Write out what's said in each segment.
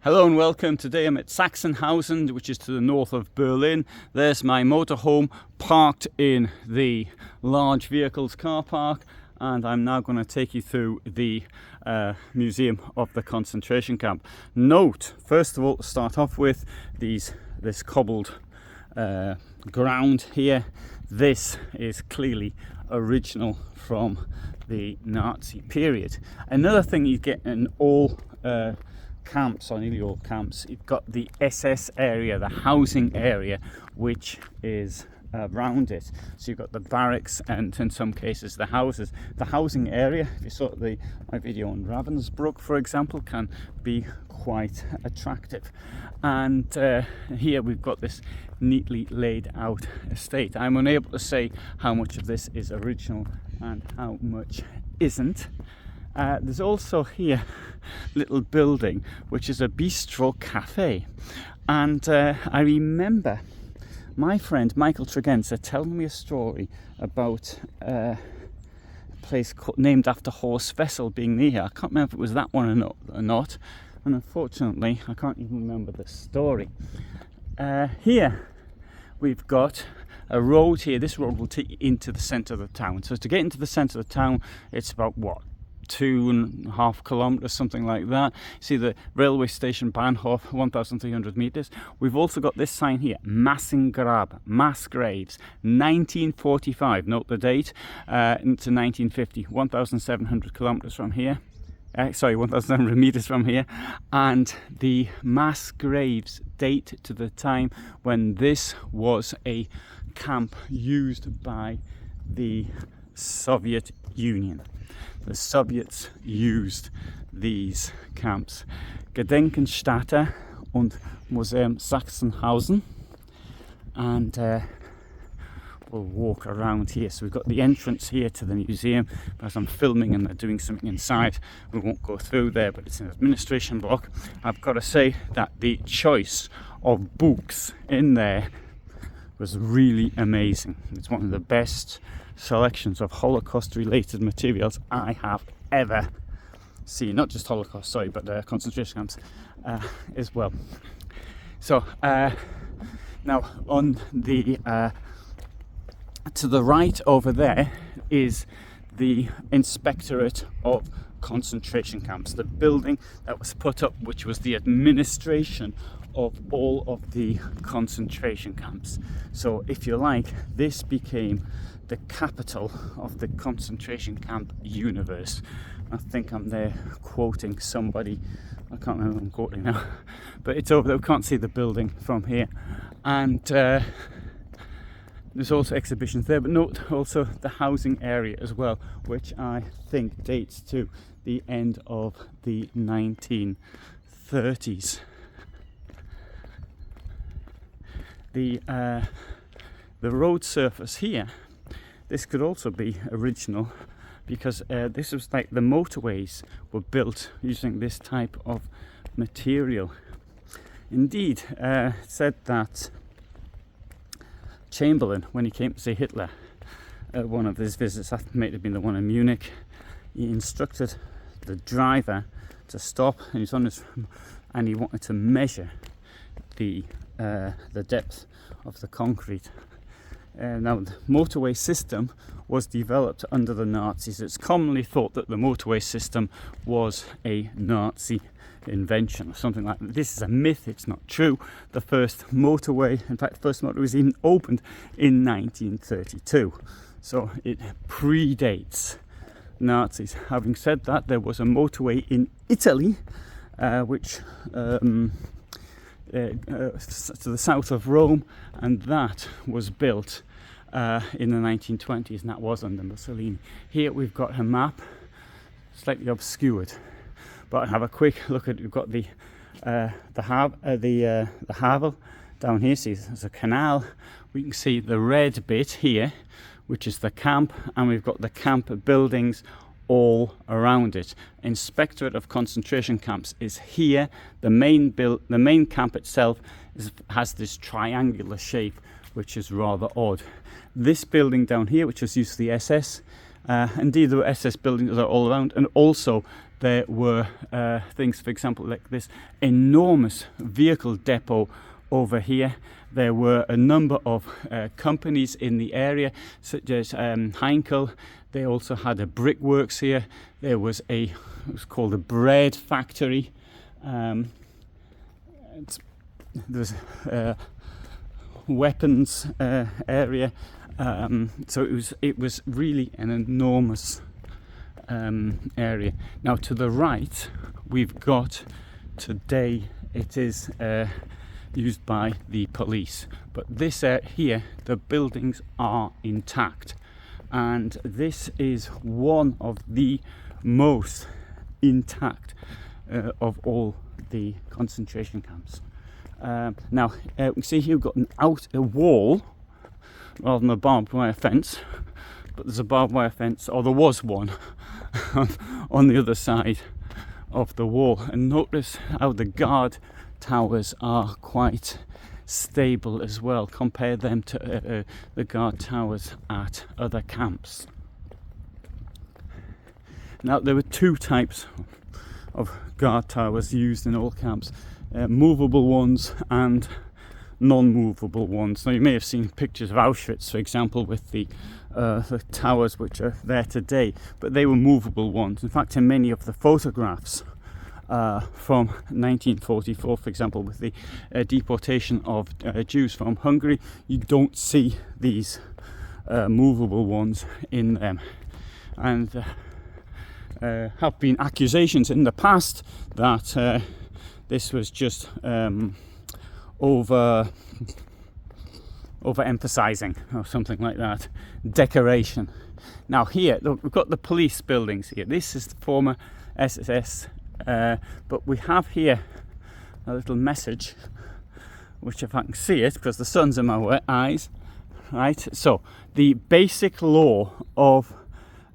Hello and welcome. Today I'm at Sachsenhausen, which is to the north of Berlin. There's my motorhome parked in the large vehicles car park, and I'm now going to take you through the museum of the concentration camp. Note, first of all, to start off with, this cobbled ground here. This is clearly original from the Nazi period. Another thing you get in all camps, or nearly all camps, you've got the SS area, the housing area, which is around it. So you've got the barracks and in some cases the houses. The housing area, if you saw my video on Ravensbrück, for example, can be quite attractive. And here we've got this neatly laid out estate. I'm unable to say how much of this is original and how much isn't. There's also here a little building which is a bistro cafe, and I remember my friend Michael Tregenza telling me a story about a place named after Horst Wessel being near here. I can't remember if it was that one or not, and unfortunately I can't even remember the story. Here we've got a road here. This road will take you into the centre of the town. So to get into the centre of the town, it's about 2.5 kilometers, something like that. See the railway station Bahnhof, 1,300 meters. We've also got this sign here, Massengrab, mass graves, 1945. Note the date, into 1950, 1,700 kilometers from here. 1,700 meters from here, and the mass graves date to the time when this was a camp used by the Soviet Union. The Soviets used these camps. Gedenkstätte und Museum Sachsenhausen, and we'll walk around here. So we've got the entrance here to the museum. As I'm filming and they're doing something inside, we won't go through there, but it's an administration block. I've got to say that the choice of books in there was really amazing. It's one of the best selections of Holocaust related materials I have ever seen. Not just Holocaust, but concentration camps as well. So now on the to the right over there is the Inspectorate of Concentration Camps, the building that was put up, which was the administration of all of the concentration camps. So if you like, this became the capital of the concentration camp universe. I think I'm there quoting somebody, I can't remember who I'm quoting now, but it's over there. We can't see the building from here, and there's also exhibitions there, but note also the housing area as well, which I think dates to the end of the 1930s. The road surface here, this could also be original, because this was like the motorways were built using this type of material. Indeed, it said that Chamberlain, when he came to see Hitler at one of his visits, that may have been the one in Munich, he instructed the driver to stop, and he wanted to measure the depth of the concrete. Now, the motorway system was developed under the Nazis. It's commonly thought that the motorway system was a Nazi invention or something like that. This is a myth, it's not true. The first motorway was even opened in 1932. So it predates Nazis. Having said that, there was a motorway in Italy, which to the south of Rome, and that was built in the 1920s, and that was under Mussolini. Here we've got a map, slightly obscured, but have a quick look at. We've got the Havel down here. See, there's a canal. We can see the red bit here, which is the camp, and we've got the camp buildings all around it. Inspectorate of Concentration Camps is here. The main camp itself has this triangular shape, which is rather odd. This building down here, which was used for the SS, indeed there were SS buildings all around, and also there were things, for example, like this enormous vehicle depot over here. There were a number of companies in the area, such as Heinkel. They also had a brickworks here. There was it was called a bread factory. There's a weapons area. So it was really an enormous area. Now to the right, we've got today. It is used by the police, but this here, the buildings are intact, and this is one of the most intact of all the concentration camps. Now we see here we've got a wall rather than a barbed wire fence, but there's a barbed wire fence, or there was one on the other side of the wall. And notice how the guard towers are quite stable as well. Compare them to the guard towers at other camps. Now there were two types of guard towers used in all camps, movable ones and non-movable ones. Now you may have seen pictures of Auschwitz, for example, with the towers which are there today, but they were movable ones. In fact, in many of the photographs from 1944, for example, with the deportation of Jews from Hungary, you don't see these movable ones in them. And have been accusations in the past that this was just overemphasizing or something like that, decoration. Now here, look, we've got the police buildings here. This is the former SS, but we have here a little message, which if I can see it, because the sun's in my eyes, right? So, the basic law of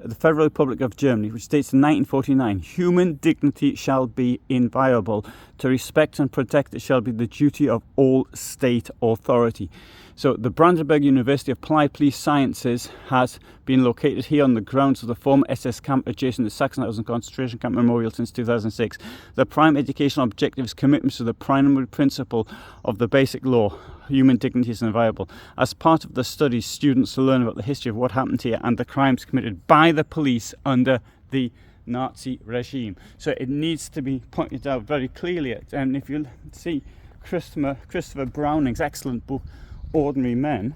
the Federal Republic of Germany, which states in 1949, human dignity shall be inviolable. To respect and protect it shall be the duty of all state authority. So the Brandenburg University of Applied Police Sciences has been located here on the grounds of the former SS camp adjacent to Sachsenhausen concentration camp memorial since 2006. The prime educational objective is commitment to the primary principle of the basic law. Human dignity is inviolable. As part of the studies, students learn about the history of what happened here and the crimes committed by the police under the Nazi regime. So it needs to be pointed out very clearly. And if you see Christopher Browning's excellent book, Ordinary Men,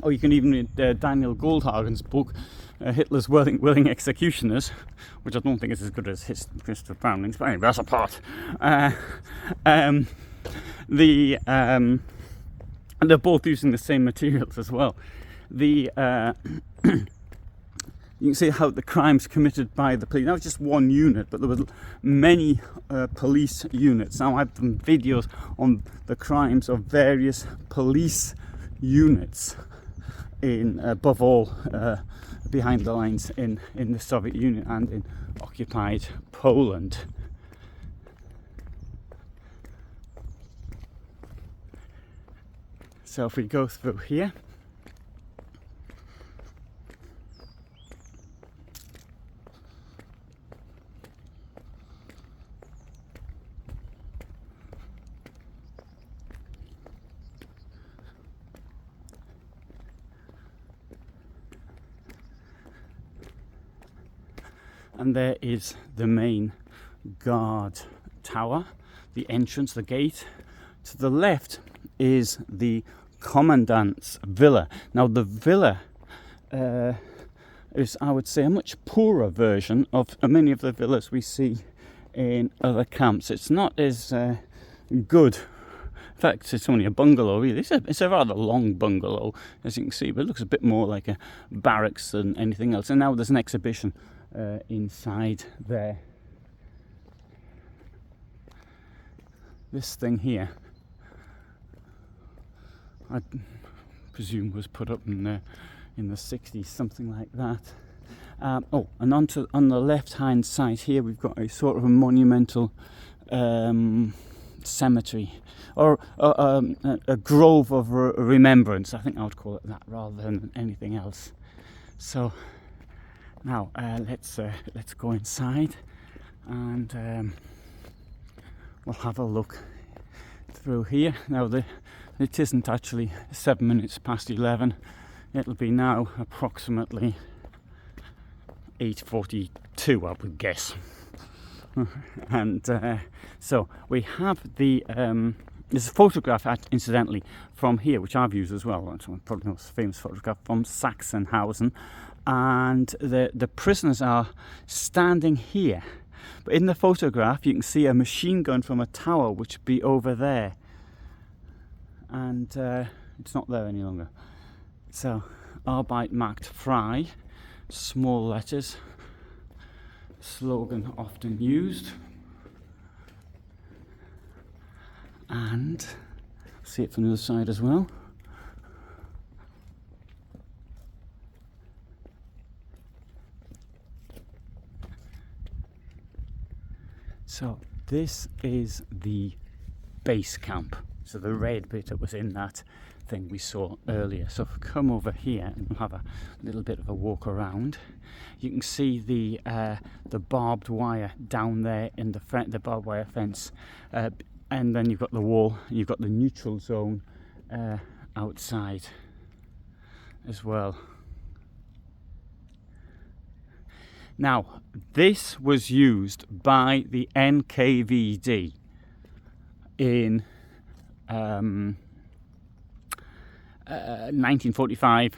or you can even read Daniel Goldhagen's book, Hitler's Willing Executioners, which I don't think is as good as Christopher Browning's, but anyway, that's apart. And they're both using the same materials as well. You can see how the crimes committed by the police. Now it's just one unit, but there were many police units. Now I've done videos on the crimes of various police units above all behind the lines in the Soviet Union and in occupied Poland. So if we go through here, and there is the main guard tower, the entrance, the gate. To the left is the commandant's villa. Now the villa is, I would say, a much poorer version of many of the villas we see in other camps. It's not as good. In fact, it's only a bungalow really. It's a rather long bungalow, as you can see, but it looks a bit more like a barracks than anything else. And now there's an exhibition inside there. This thing here, I presume was put up in the 60s, something like that. And on the left hand side here we've got a sort of a monumental cemetery, or a grove of remembrance. I think I would call it that rather than anything else. So now let's go inside and we'll have a look through here. Now it isn't actually 7 minutes past 11. It'll be now approximately 8:42, I would guess. And so we have there's a photograph, incidentally, from here, which I've used as well. It's probably the most famous photograph from Sachsenhausen, and the prisoners are standing here. But in the photograph, you can see a machine gun from a tower, which would be over there, and it's not there any longer. So, Arbeit macht frei, small letters, slogan often used, and see it from the other side as well. So this is the base camp, so the red bit that was in that thing we saw earlier. So if we come over here and we'll have a little bit of a walk around, you can see the barbed wire down there in the front, the barbed wire fence, and then you've got the wall, you've got the neutral zone outside as well. Now, this was used by the NKVD in 1945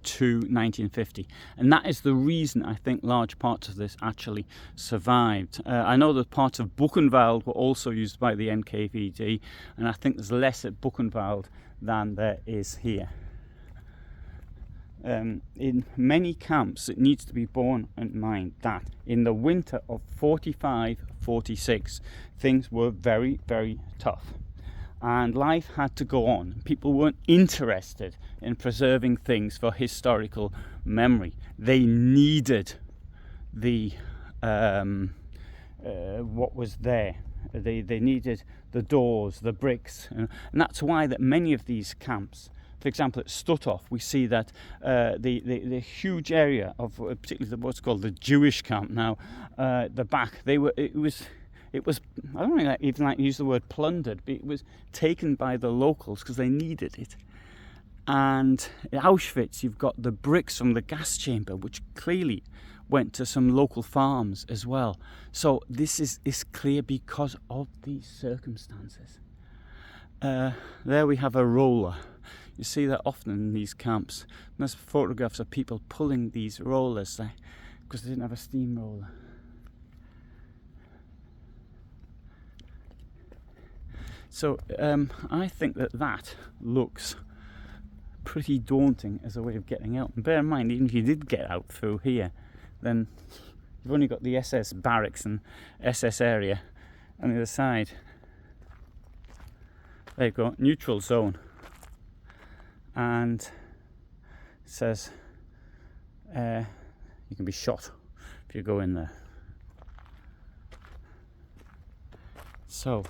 to 1950, and that is the reason I think large parts of this actually survived. I know that parts of Buchenwald were also used by the NKVD, and I think there's less at Buchenwald than there is here. In many camps, it needs to be borne in mind that in the winter of 45-46, things were very, very tough, and life had to go on. People weren't interested in preserving things for historical memory. They needed the what was there. They needed the doors, the bricks, and that's why that many of these camps, for example, at Stutthof, we see that the huge area of particularly what's called the Jewish camp now, the back, it was I don't even like to use the word plundered, but it was taken by the locals because they needed it. And in Auschwitz, you've got the bricks from the gas chamber, which clearly went to some local farms as well. So this is clear because of these circumstances. There we have a roller. You see that often in these camps. And there's photographs of people pulling these rollers because they didn't have a steamroller. So I think that looks pretty daunting as a way of getting out. And bear in mind, even if you did get out through here, then you've only got the SS barracks and SS area on the other side. There you go, neutral zone. And it says you can be shot if you go in there. So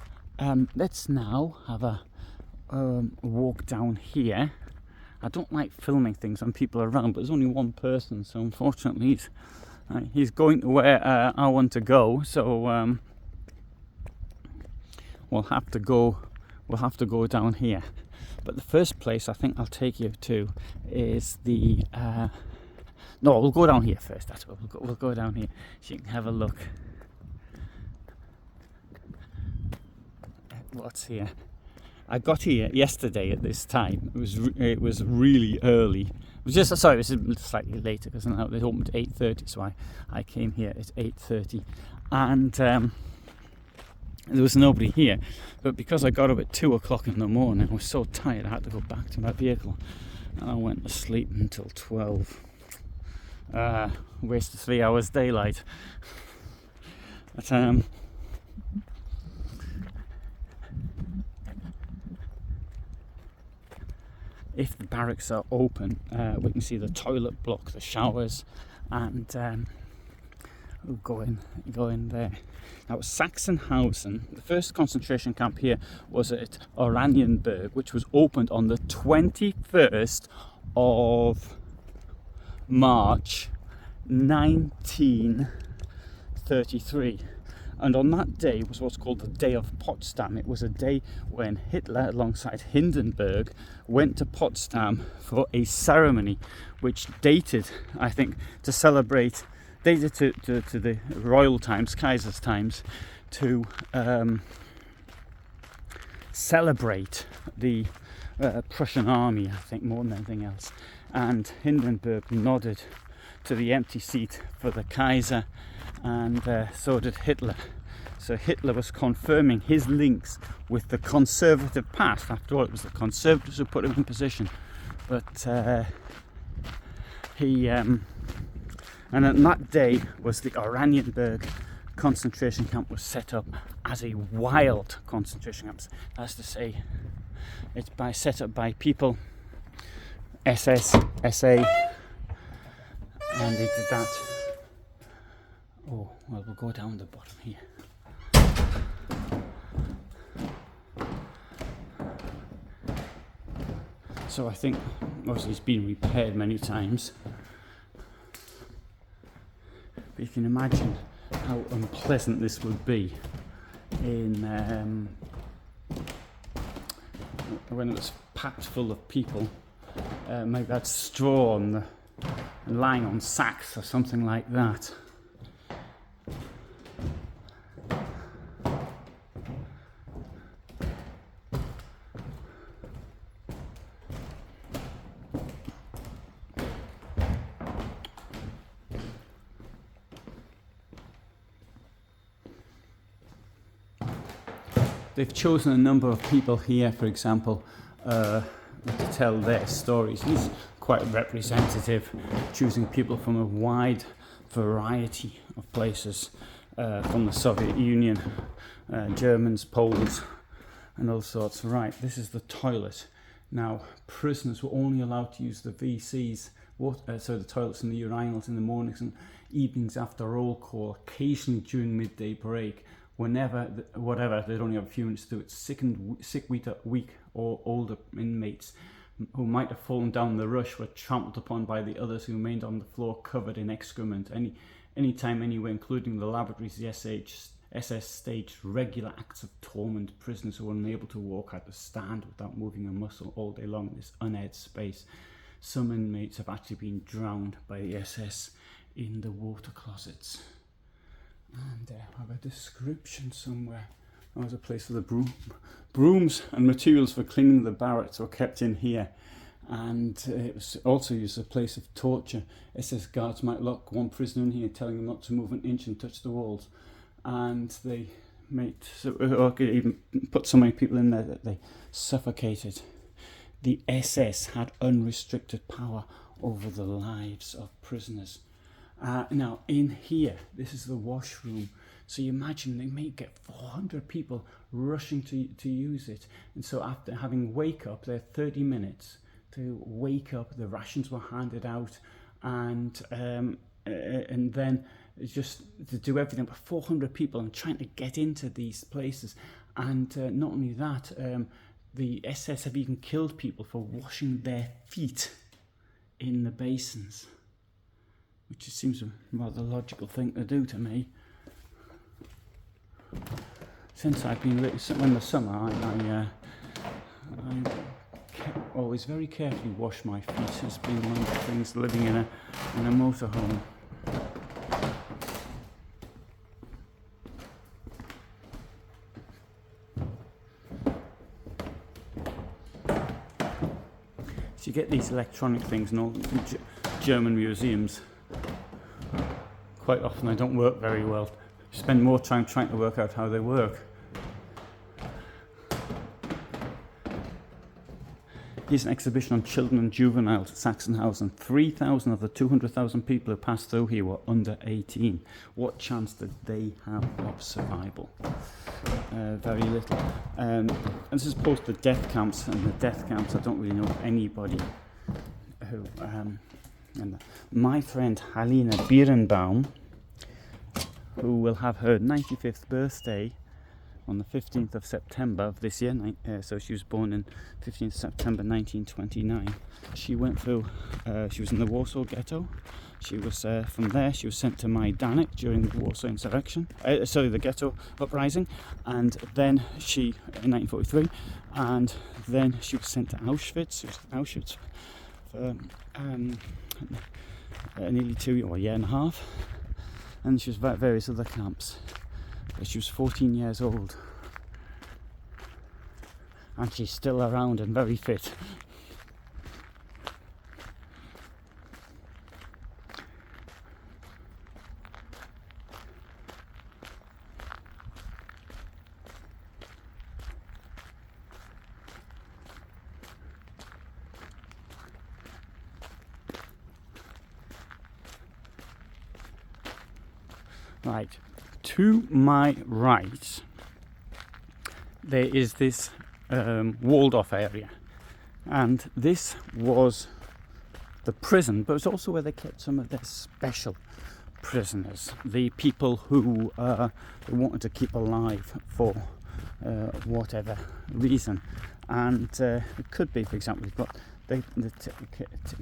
let's now have a walk down here. I don't like filming things when people are around, but there's only one person, so unfortunately he's going to where I want to go. So we'll have to go down here. But the first place I think I'll take you to is the no, we'll go down here first. That's what we'll go down here so you can have a look. What's here? I got here yesterday at this time. It was really early. It was just it was slightly later because now they opened at 8:30, so I came here at 8:30, and there was nobody here. But because I got up at 2 o'clock in the morning, I was so tired I had to go back to my vehicle, and I went to sleep until 12. Wasted 3 hours daylight. But if the barracks are open, we can see the toilet block, the showers, and we'll go in there. Now, Sachsenhausen, the first concentration camp here was at Oranienburg, which was opened on the 21st of March 1933. And on that day was what's called the Day of Potsdam. It was a day when Hitler, alongside Hindenburg, went to Potsdam for a ceremony which dated, I think, to the royal times, Kaiser's times, to celebrate the Prussian army, I think, more than anything else. And Hindenburg nodded to the empty seat for the Kaiser, and so did Hitler. So Hitler was confirming his links with the conservative past. After all, it was the conservatives who put him in position. But and on that day was the Oranienburg concentration camp was set up as a wild concentration camp. That's to say, it's set up by people, SS, SA, and they did that. Oh, well, we'll go down the bottom here. So I think, obviously, it's been repaired many times. But you can imagine how unpleasant this would be in when it was packed full of people. Maybe had straw and lying on sacks or something like that. They've chosen a number of people here, for example, to tell their stories. He's quite representative, choosing people from a wide variety of places, from the Soviet Union, Germans, Poles, and all sorts. Right, this is the toilet. Now, prisoners were only allowed to use the WCs, so the toilets and the urinals in the mornings and evenings after roll call, occasionally during midday break. Whatever, they'd only have a few minutes to do it. Sick, weak or older inmates who might have fallen down the rush were trampled upon by the others who remained on the floor covered in excrement. Any time, anywhere, including the laboratories, the SS staged regular acts of torment. Prisoners who were unable to walk had to stand without moving a muscle all day long in this unaired space. Some inmates have actually been drowned by the SS in the water closets. And I have a description somewhere. There was a place for the brooms and materials for cleaning the barracks were kept in here. And it was also used as a place of torture. SS guards might lock one prisoner in here, telling them not to move an inch and touch the walls. And they could even put so many people in there that they suffocated. The SS had unrestricted power over the lives of prisoners. Now, in here, this is the washroom. So you imagine they may get 400 people rushing to use it. And so after having wake up, they had 30 minutes to wake up. The rations were handed out, and then just to do everything. But 400 people and trying to get into these places. And not only that, the SS have even killed people for washing their feet in the basins, which seems a rather logical thing to do to me. Since I've been in the summer, I always very carefully wash my feet. It's been one of the things living in a motorhome. So you get these electronic things in all German museums. Quite often they don't work very well. You spend more time trying to work out how they work. Here's an exhibition on children and juveniles at Sachsenhausen. 3,000 of the 200,000 people who passed through here were under 18. What chance did they have of survival? Very little. And this is post the death camps, and the death camps, I don't really know anybody who... and my friend Halina Birnbaum, who will have her 95th birthday on the 15th of September of this year, so she was born in 15th September 1929. She went through, she was in the Warsaw Ghetto, She was from there. She was sent to Majdanek during the Warsaw insurrection. The Ghetto uprising, and then she in 1943, and then she was sent to Auschwitz. She was in Auschwitz for nearly a year and a half, and she was at various other camps. But she was 14 years old, and she's still around and very fit. Right, to my right, there is this walled off area, and this was the prison, but it's also where they kept some of their special prisoners, the people who they wanted to keep alive for whatever reason. And it could be, for example, we've got the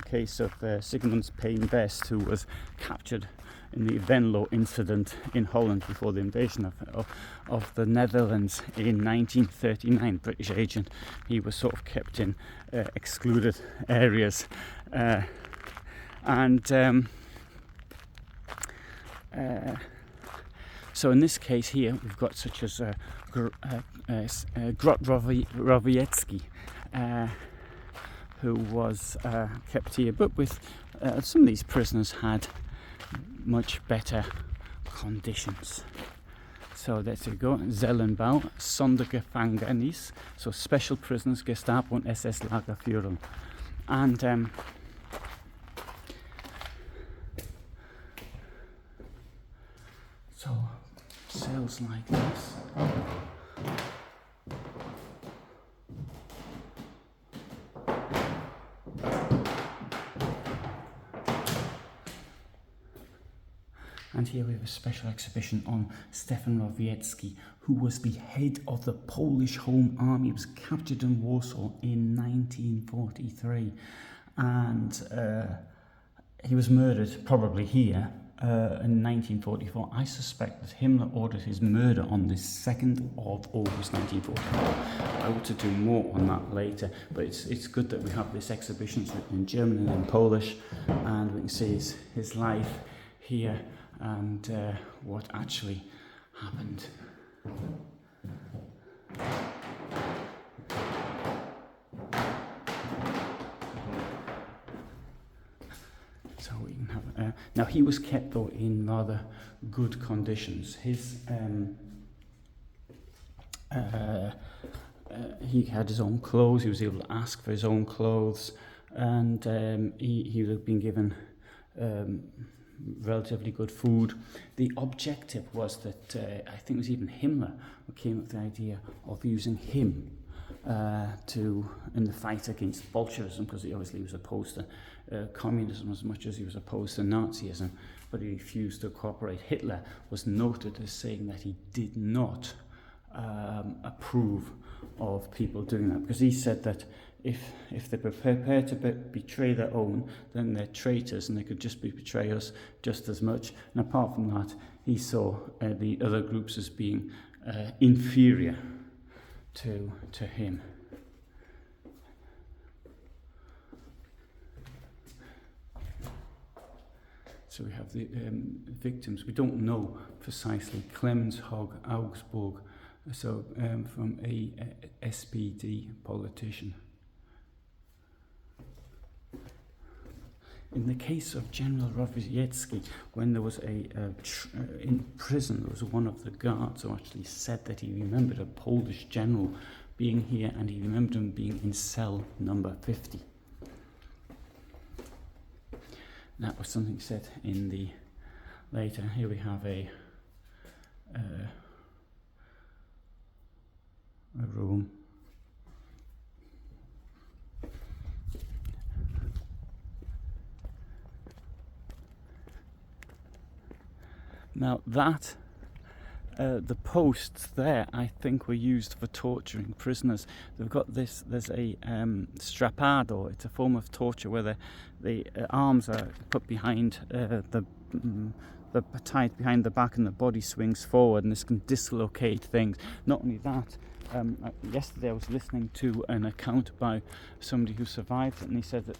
case of Sigmund Payne Best, who was captured in the Venlo incident in Holland before the invasion of the Netherlands in 1939. British agent. He was sort of kept in excluded areas, so in this case here we've got such as Grot Rowiecki, who was kept here, but with some of these prisoners had much better conditions. So there you go, Zellenbau, Sondergefängnis, so special prisoners, Gestapo and SS Lagerführung. And so cells like this. And here we have a special exhibition on Stefan Rowiecki, who was the head of the Polish Home Army. He was captured in Warsaw in 1943, and he was murdered probably here in 1944. I suspect that Himmler ordered his murder on the 2nd of August 1944. I ought to do more on that later, but it's good that we have this exhibition. It's written in German and in Polish, and we can see his life here and what actually happened. So we can have now he was kept though in rather good conditions. His he had his own clothes. He was able to ask for his own clothes, and he would have been given relatively good food. The objective was that I think it was even Himmler who came up with the idea of using him in the fight against Bolshevism, because he obviously was opposed to communism as much as he was opposed to Nazism, but he refused to cooperate. Hitler was noted as saying that he did not approve of people doing that, because he said that if they were prepared to betray their own, then they're traitors, and they could just betray us just as much. And apart from that, he saw the other groups as being inferior to him. So we have the victims. We don't know precisely. Clemens Hogg, Augsburg, so from a SPD politician. In the case of General Rowiecki, when there was in prison, there was one of the guards who actually said that he remembered a Polish general being here, and he remembered him being in cell number 50. That was something said in the later. Here we have a room. Now that the posts there, I think, were used for torturing prisoners. They've got this. There's a strappado. It's a form of torture where the arms are put behind the tied behind the back, and the body swings forward, and this can dislocate things. Not only that. Yesterday I was listening to an account by somebody who survived it, and he said that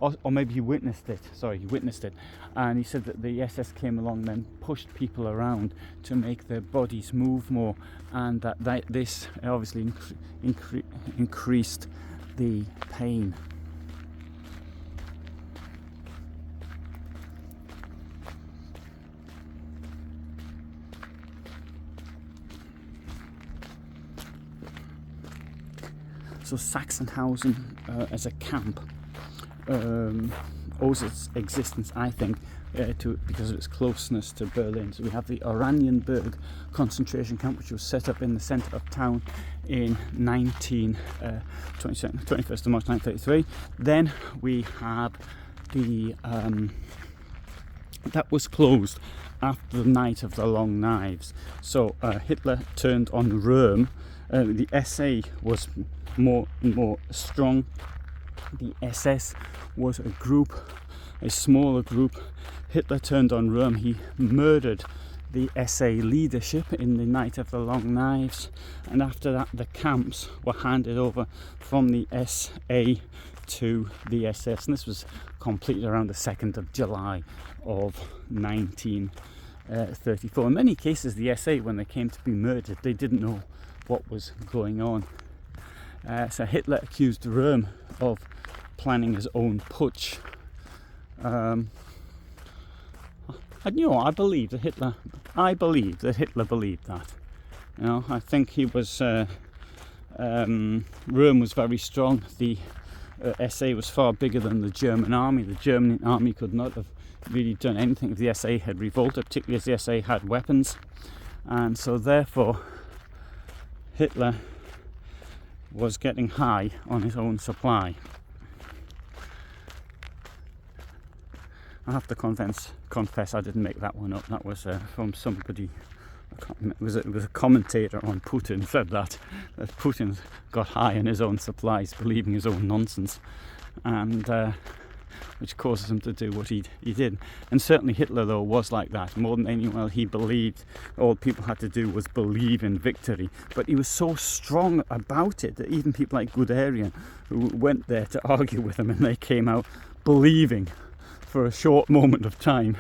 or maybe he witnessed it. Sorry, he witnessed it, and he said that the SS came along, then pushed people around to make their bodies move more, and that this obviously increased the pain. So Sachsenhausen as a camp owes its existence, I think, because of its closeness to Berlin. So we have the Oranienburg concentration camp, which was set up in the centre of town in 21st of March 1933. Then we have the that was closed after the Night of the Long Knives. So Hitler turned on Röhm. The SA was more strong. The SS was a smaller group. Hitler turned on Röhm. He murdered the SA leadership in the Night of the Long Knives, and after that the camps were handed over from the SA to the SS, and this was completed around the 2nd of July of 1934. In many cases the SA, when they came to be murdered, they didn't know what was going on. So Hitler accused Röhm of planning his own putsch. I believe that Hitler believed that. You know, I think he was. Röhm was very strong. The SA was far bigger than the German army. The German army could not have really done anything if the SA had revolted, particularly as the SA had weapons, and so therefore Hitler was getting high on his own supply. I have to confess I didn't make that one up. That was from somebody. It was a commentator on Putin said that Putin got high on his own supplies, believing his own nonsense, and which causes him to do what he did. And certainly Hitler, though, was like that. More than anyone else, he believed all people had to do was believe in victory. But he was so strong about it that even people like Guderian, who went there to argue with him, and they came out believing for a short moment of time,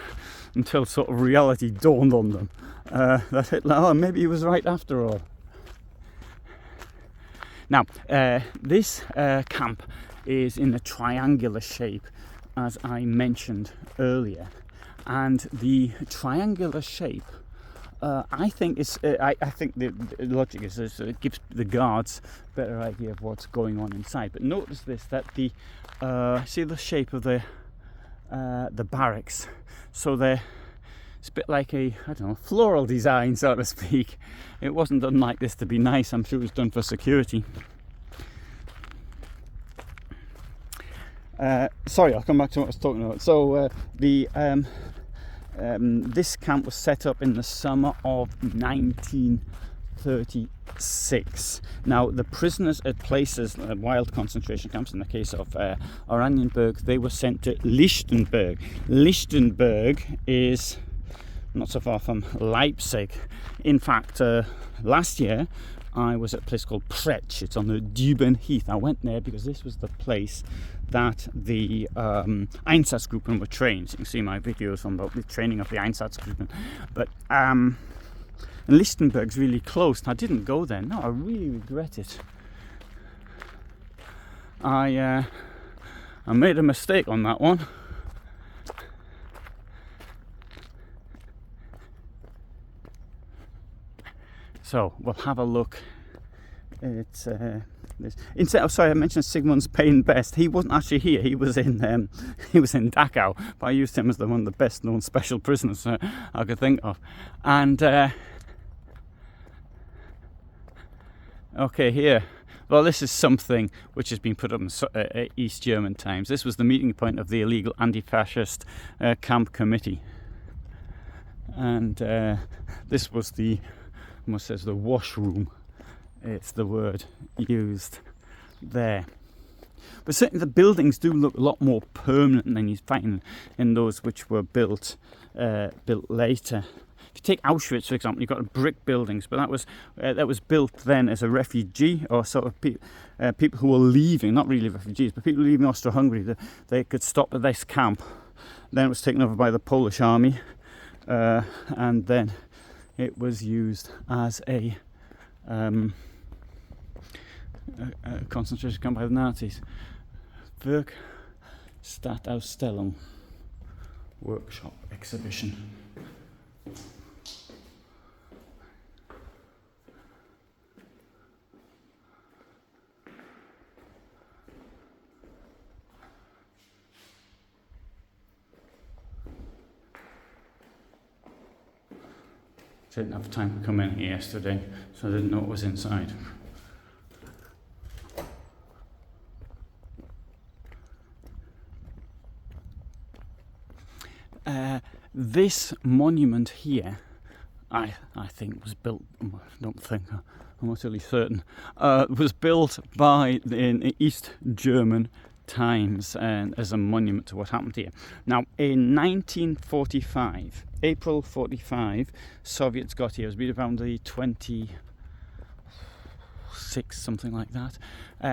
until sort of reality dawned on them that Hitler, maybe he was right after all. Now, this camp is in a triangular shape, as I mentioned earlier, and the triangular shape, I think the logic is it gives the guards a better idea of what's going on inside. But notice this, that see the shape of the barracks. So it's a bit like a floral design, so to speak. It wasn't done like this to be nice. I'm sure it was done for security. Sorry, I'll come back to what I was talking about. So this camp was set up in the summer of 1936. Now, the prisoners at places, wild concentration camps, in the case of Oranienburg, they were sent to Lichtenberg. Lichtenberg is not so far from Leipzig. In fact, last year I was at a place called Pretsch. It's on the Düben Heath. I went there because this was the place that the Einsatzgruppen were trained. So you can see my videos on the training of the Einsatzgruppen. But Lichtenberg's really close. I didn't go there. No, I really regret it. I made a mistake on that one. So we'll have a look. It's sorry, I mentioned Sigmund's Pain Best. He wasn't actually here. He was in Dachau, but I used him as one of the best known special prisoners I could think of. And okay, here. Well, this is something which has been put up in East German times. This was the meeting point of the illegal anti-fascist camp committee. And this was almost says the washroom. It's the word used there. But certainly the buildings do look a lot more permanent than you find in those which were built later. If you take Auschwitz, for example, you've got brick buildings, but that was built then as a refugee or sort of people who were leaving, not really refugees, but people leaving Austro-Hungary. They could stop at this camp. Then it was taken over by the Polish army, and then it was used as a concentration camp by the Nazis. Werkstattausstellung, workshop exhibition. I didn't have time to come in here yesterday, so I didn't know what was inside. This monument here, I think was built, I'm not really certain, was built in East German times and as a monument to what happened here. Now, in 1945, April 45, Soviets got here. It was built around the 26th, something like that.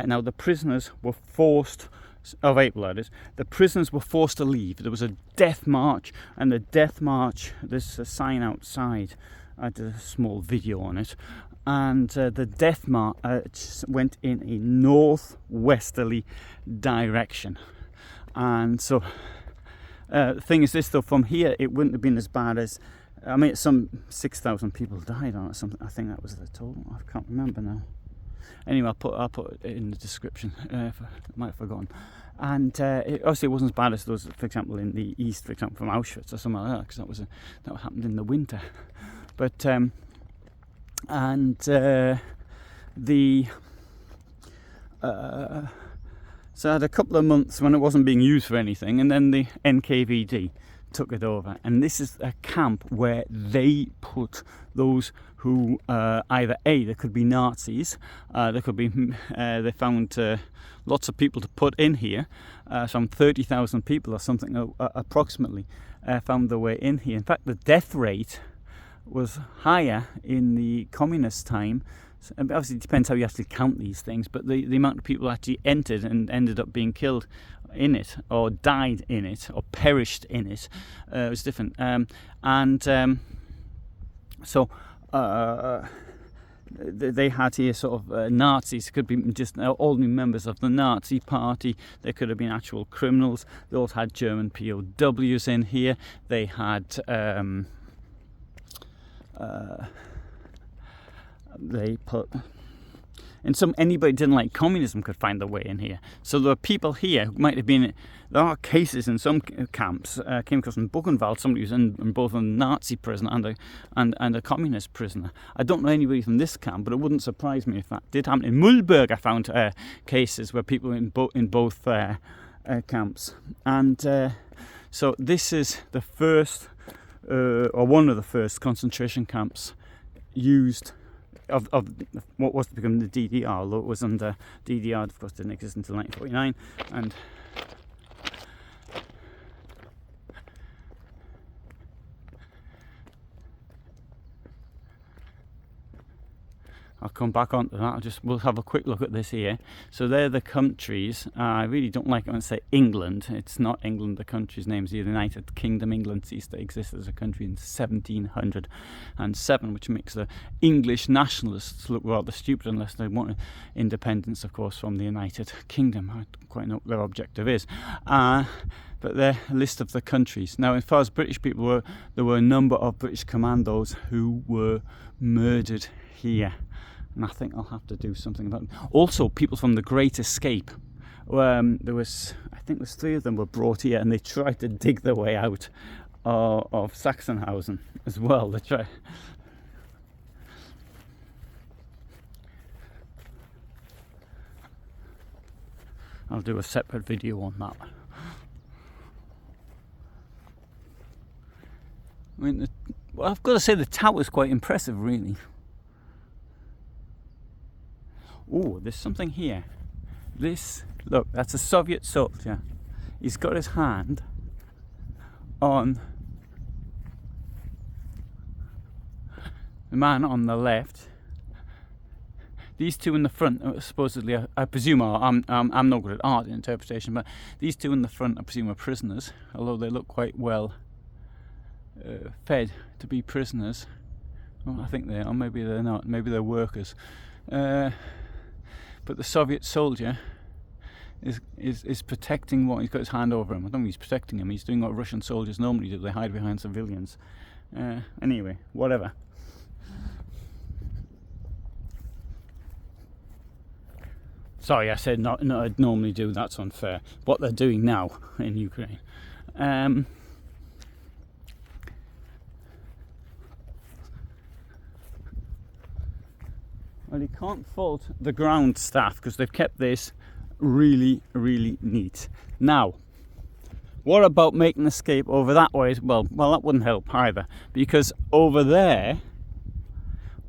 Now, the prisoners were forced, of April that is, the prisoners were forced to leave. There was a death march, and the death march, there's a sign outside, I did a small video on it, and the death march went in a northwesterly direction. And so the thing is this though, from here it wouldn't have been as bad as, I mean, some 6,000 people died on it, something. I think that was the total. I can't remember now. Anyway, I'll put it in the description. I might have forgotten. And obviously it wasn't as bad as those, for example, in the east, for example, from Auschwitz or something like that, because that happened in the winter. But so I had a couple of months when it wasn't being used for anything, and then the NKVD took it over. And this is a camp where they put those who either A, there could be Nazis, there could be, they found lots of people to put in here, some 30,000 people or something approximately found their way in here. In fact, the death rate was higher in the communist time. Obviously it depends how you actually count these things, but the amount of people actually entered and ended up being killed in it, or died in it, or perished in it, was different. So they had here sort of Nazis. It could be just ordinary members of the Nazi party. There could have been actual criminals. They also had German POWs in here. They had they put anybody who didn't like communism could find their way in here. So there are people here who might have been, there are cases in some camps, came across in Buchenwald, somebody who's in both a Nazi prisoner and a communist prisoner. I don't know anybody from this camp, but it wouldn't surprise me if that did happen. In Mühlberg I found cases where people were in both camps. And so this is the first, or one of the first concentration camps used of what was to become the DDR, although it was under DDR, of course, didn't exist until 1949, and I'll come back onto that. We'll have a quick look at this here. So they're the countries. I really don't like it when I say England. It's not England. The country's name is the United Kingdom. England ceased to exist as a country in 1707, which makes the English nationalists look rather stupid unless they want independence, of course, from the United Kingdom. I don't quite know what their objective is. But they're a list of the countries. Now, as far as British people were, there were a number of British commandos who were murdered here. And I think I'll have to do something about it. Also, people from the Great Escape. I think there was 3 of them were brought here, and they tried to dig their way out of Sachsenhausen as well. They tried. I'll do a separate video on that. I mean, Well, I've got to say the tower's quite impressive, really. Oh, there's something here. Look, that's a Soviet soldier. He's got his hand on the man on the left. These two in the front are supposedly, I presume, I'm not good at art interpretation, but these two in the front, I presume, are prisoners, although they look quite well fed to be prisoners. Well, I think they are, maybe they're not, maybe they're workers. But the Soviet soldier is protecting what he's got his hand over him. I don't think he's protecting him, he's doing what Russian soldiers normally do, they hide behind civilians. Anyway, whatever. Sorry, I said not I'd normally do, that's unfair. What they're doing now in Ukraine. Well, you can't fault the ground staff because they've kept this really, really neat. Now, what about making an escape over that way? Well, that wouldn't help either, because over there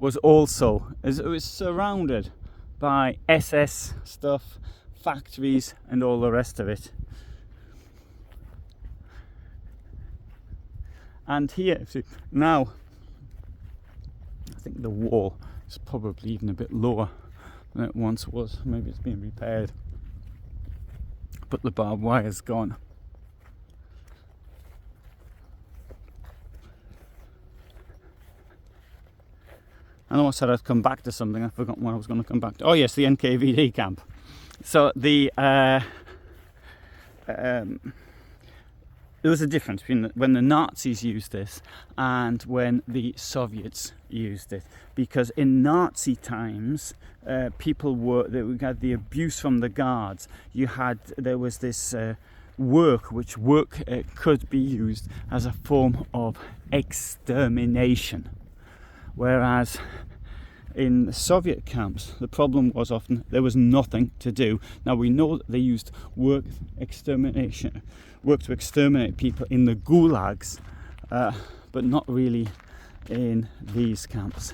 was also, it was surrounded by SS stuff, factories and all the rest of it. And here, now, I think the wall is probably even a bit lower than it once was. Maybe it's been repaired, but the barbed wire's gone. I know I said I'd come back to something, I've forgotten what I was going to come back to. Oh yes, the NKVD camp. So there was a difference between when the Nazis used this and when the Soviets used it, because in Nazi times we had the abuse from the guards. There was this work could be used as a form of extermination. Whereas in the Soviet camps, the problem was often there was nothing to do. Now we know that they used work to exterminate people in the gulags, but not really in these camps.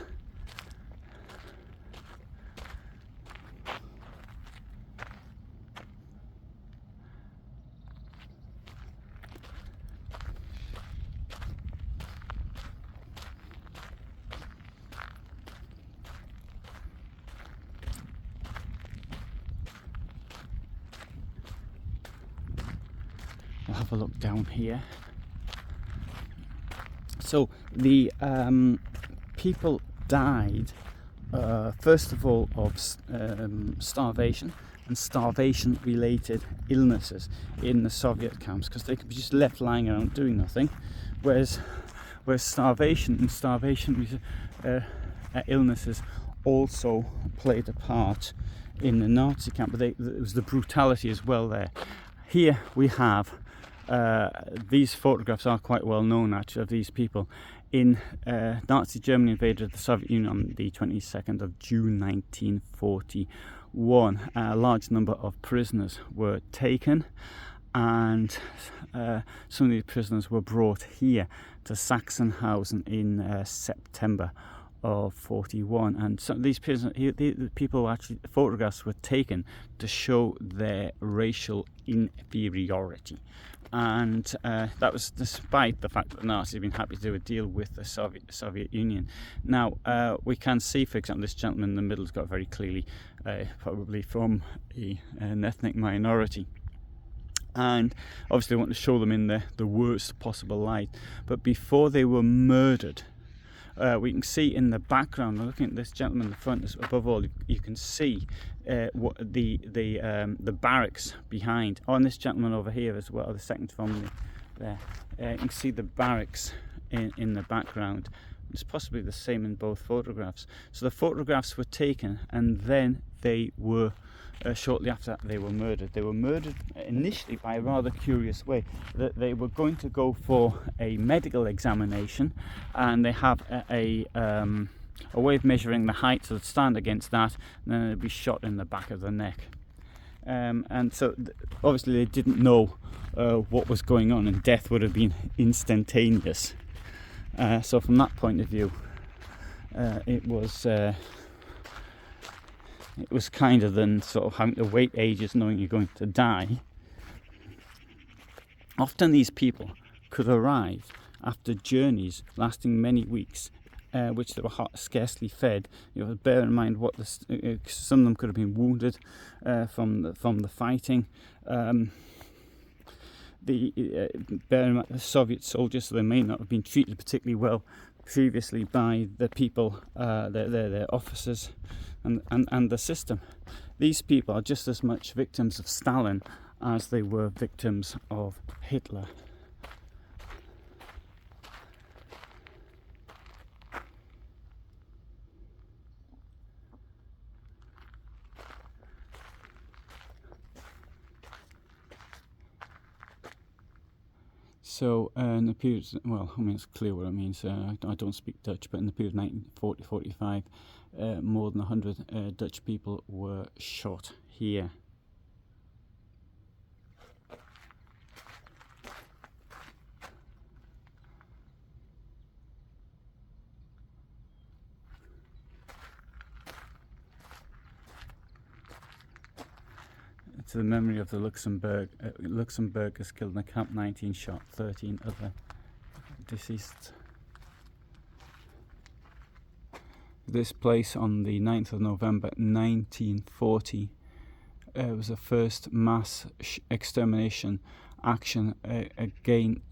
We'll have a look down here. So the people died first of all of starvation and starvation related illnesses in the Soviet camps, because they could be just left lying around doing nothing, whereas starvation illnesses also played a part in the Nazi camp, but there was the brutality as well there. Here we have these photographs are quite well known actually of these people. In Nazi Germany invaded the Soviet Union on the 22nd of June 1941. A large number of prisoners were taken, and some of these prisoners were brought here to Sachsenhausen in September of 41, and some of these prisoners, the people actually, photographs were taken to show their racial inferiority, and that was despite the fact that the Nazis had been happy to do a deal with the Soviet Union. Now we can see, for example, this gentleman in the middle has got very clearly probably from an ethnic minority, and obviously I want to show them in the worst possible light. But before they were murdered, we can see in the background, looking at this gentleman in the front, above all, you can see what the barracks behind. Oh, and this gentleman over here as well, the second family there. You can see the barracks in the background. It's possibly the same in both photographs. So the photographs were taken, and then they were shortly after that they were murdered. They were murdered initially by a rather curious way. That they were going to go for a medical examination, and they have a way of measuring the height, so they'd stand against that, and then they'd be shot in the back of the neck. And so obviously they didn't know what was going on, and death would have been instantaneous. So from that point of view, it was kinder than sort of having to wait ages knowing you're going to die. Often these people could arrive after journeys lasting many weeks, which they were scarcely fed. You know, bear in mind what some of them could have been wounded from the fighting. Bear in mind the Soviet soldiers, so they may not have been treated particularly well previously by the people, their officers, and the system. These people are just as much victims of Stalin as they were victims of Hitler. So in the period, well, I mean, it's clear what it means. I don't speak Dutch, but in the period 1940-45, more than 100 Dutch people were shot here. To the memory of the Luxembourgers killed in the camp, 19 shot, 13 other deceased. This place on the 9th of November 1940 was the first mass extermination action carried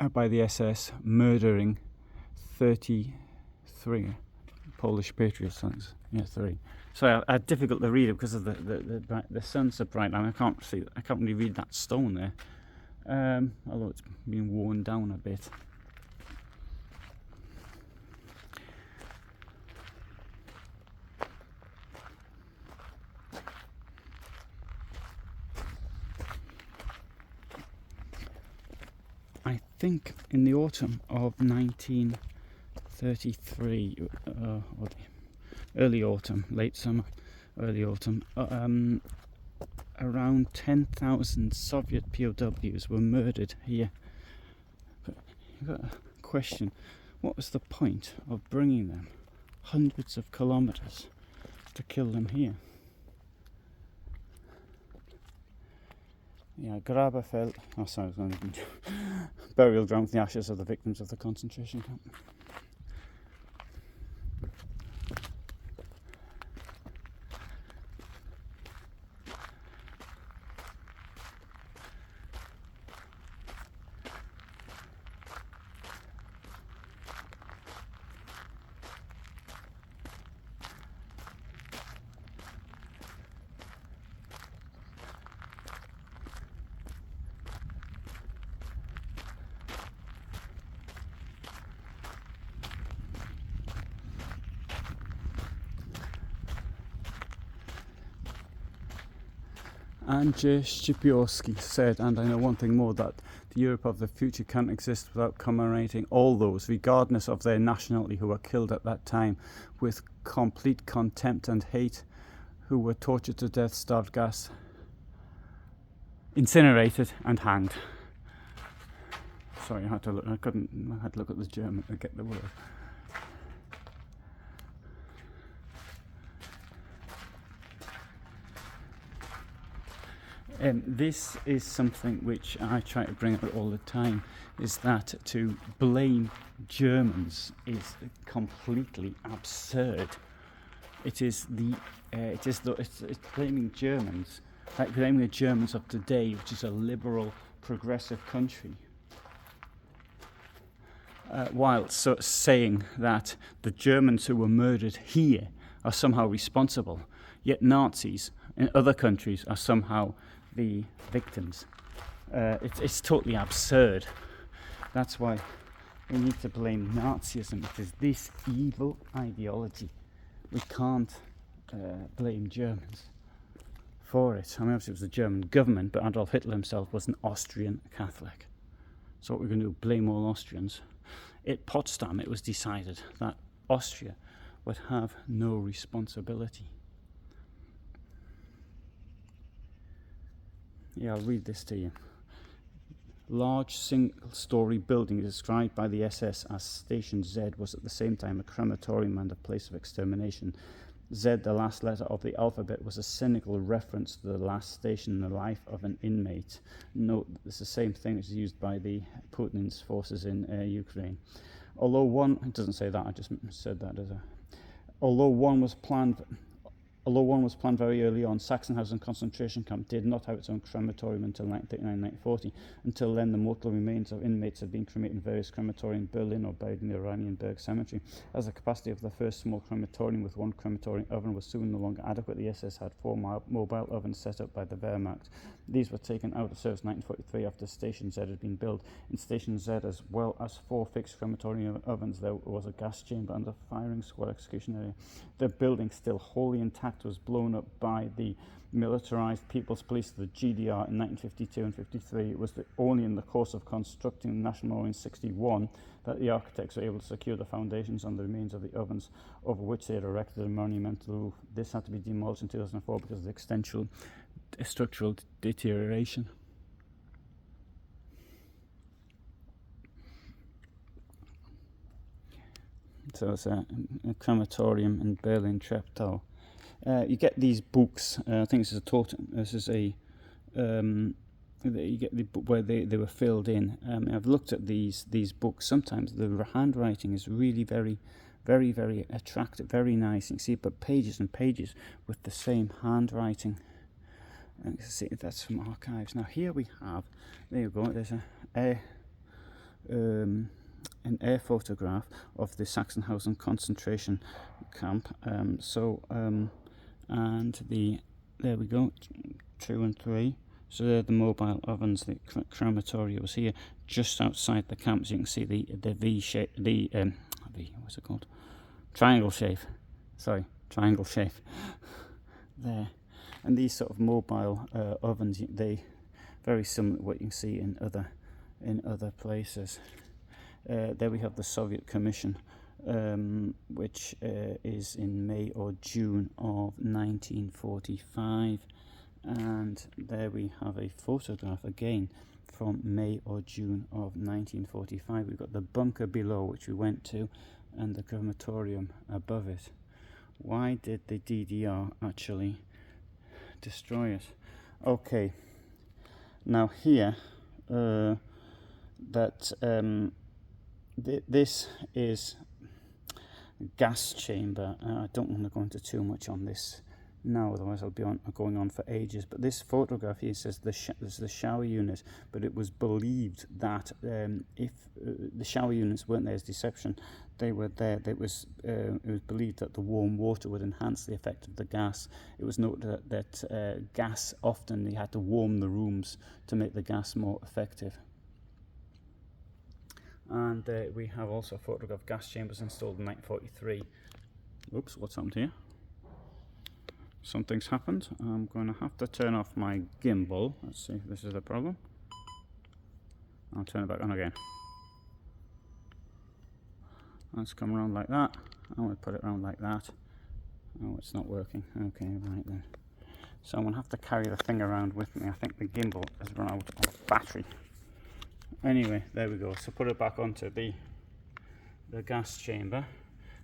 out by the SS, murdering 33 Polish patriots. Yeah, 3. So I difficult to read it because of the sun's so bright. I can't really read that stone there, although it's been worn down a bit. I think in the autumn of 1933, or early autumn, late summer, early autumn, around 10,000 Soviet POWs were murdered here. But you've got a question, what was the point of bringing them hundreds of kilometres to kill them here? Yeah, Graberfeld, burial ground with the ashes of the victims of the concentration camp. Andrzej Szczypiorski said, and I know one thing more, that the Europe of the future can't exist without commemorating all those, regardless of their nationality, who were killed at that time with complete contempt and hate, who were tortured to death, starved, gassed, incinerated and hanged. Sorry, I had to look at the German to get the word. This is something which I try to bring up all the time, is that to blame Germans is completely absurd. It's blaming Germans, like blaming the Germans of today, which is a liberal, progressive country, while saying that the Germans who were murdered here are somehow responsible, yet Nazis in other countries are somehow the victims. It's totally absurd. That's why we need to blame Nazism. It is this evil ideology. We can't blame Germans for it. I mean, obviously it was the German government, but Adolf Hitler himself was an Austrian Catholic. So what we're going to do, blame all Austrians. At Potsdam it was decided that Austria would have no responsibility. Yeah, I'll read this to you. large single-story building described by the SS as Station Z was at the same time a crematorium and a place of extermination. Z, the last letter of the alphabet, was a cynical reference to the last station in the life of an inmate. Note, it's the same thing as used by the Putin's forces in Ukraine. Although one, it doesn't say that, I just said that as a, although one was planned very early on, Sachsenhausen concentration camp did not have its own crematorium until 1939-1940. Until then, the mortal remains of inmates had been cremated in various crematoriums in Berlin or buried in the Oranienburg cemetery. As the capacity of the first small crematorium with one crematorium oven was soon no longer adequate, the SS had 4 mobile ovens set up by the Wehrmacht. These were taken out of service in 1943 after Station Z had been built. In Station Z, as well as 4 fixed crematorium ovens, there was a gas chamber and a firing squad execution area. The building, still wholly intact, was blown up by the militarized People's Police of the GDR in 1952 and 53. It was only in the course of constructing the National Memorial in 1961 that the architects were able to secure the foundations on the remains of the ovens, over which they had erected a monumental roof. This had to be demolished in 2004 because of the structural deterioration. So it's a crematorium in Berlin-Treptow. You get these books. I think this is a you get the book where they were filled in. I've looked at these books. Sometimes the handwriting is really very attractive, very nice. You can see but pages and pages with the same handwriting. And you can see that's from archives. Now here we have, there you go. There's an air photograph of the Sachsenhausen concentration camp. And there we go, 2 and 3. So they're the mobile ovens. The crematoria was here, just outside the camp. So you can see the V shape, what's it called? Triangle shape. Sorry, triangle shape. There, and these sort of mobile ovens, they very similar to what you can see in other places. There we have the Soviet Commission, which is in May or June of 1945, and there we have a photograph again from May or June of 1945. We've got the bunker below, which we went to, and the crematorium above it. Why did the DDR actually destroy it? Okay, now here this is gas chamber. I don't want to go into too much on this now, otherwise I'll be going on for ages. But this photograph here says this is the shower unit, but it was believed that if the shower units weren't there as deception, they were there. It was believed that the warm water would enhance the effect of the gas. It was noted that gas, often they had to warm the rooms to make the gas more effective. And we have also a photograph of gas chambers installed in 1943. Oops, what's happened here? Something's happened. I'm going to have to turn off my gimbal. Let's see if this is the problem. I'll turn it back on again. Let's come around like that. I'm going to put it around like that. Oh, it's not working. Okay, right then. So I'm going to have to carry the thing around with me. I think the gimbal has run out of battery. Anyway, there we go. So put it back onto the gas chamber.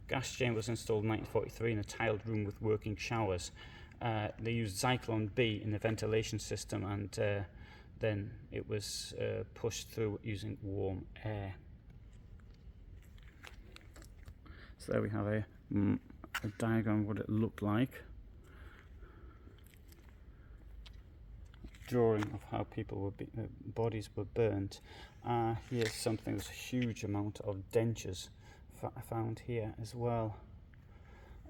Gas chamber was installed in 1943 in a tiled room with working showers. They used Zyklon B in the ventilation system, and then it was pushed through using warm air. So there we have a diagram of what it looked like. Drawing of how people bodies were burnt. Here's something. There's a huge amount of dentures found here as well.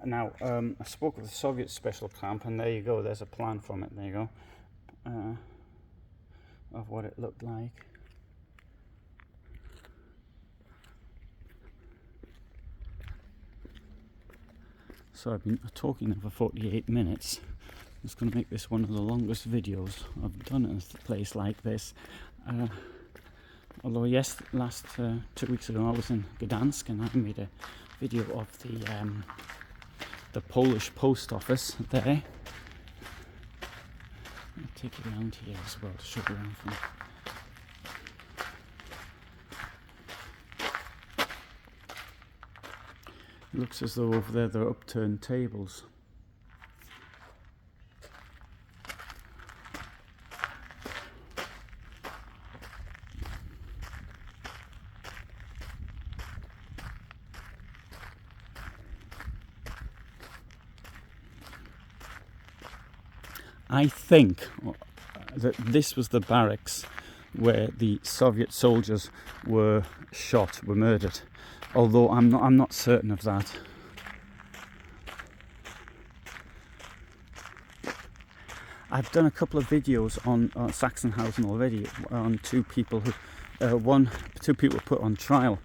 Now I spoke of the Soviet special camp, and there you go. There's a plan from it. There you go, of what it looked like. So I've been talking for 48 minutes. I'm just going to make this one of the longest videos I've done in a place like this. Although yes, last 2 weeks ago I was in Gdansk and I made a video of the Polish post office there. I'll take you around here as well to show you around from. Looks as though over there are upturned tables. I think that this was the barracks where the Soviet soldiers were shot, were murdered. Although I'm not certain of that. I've done a couple of videos on Sachsenhausen already on two people put on trial.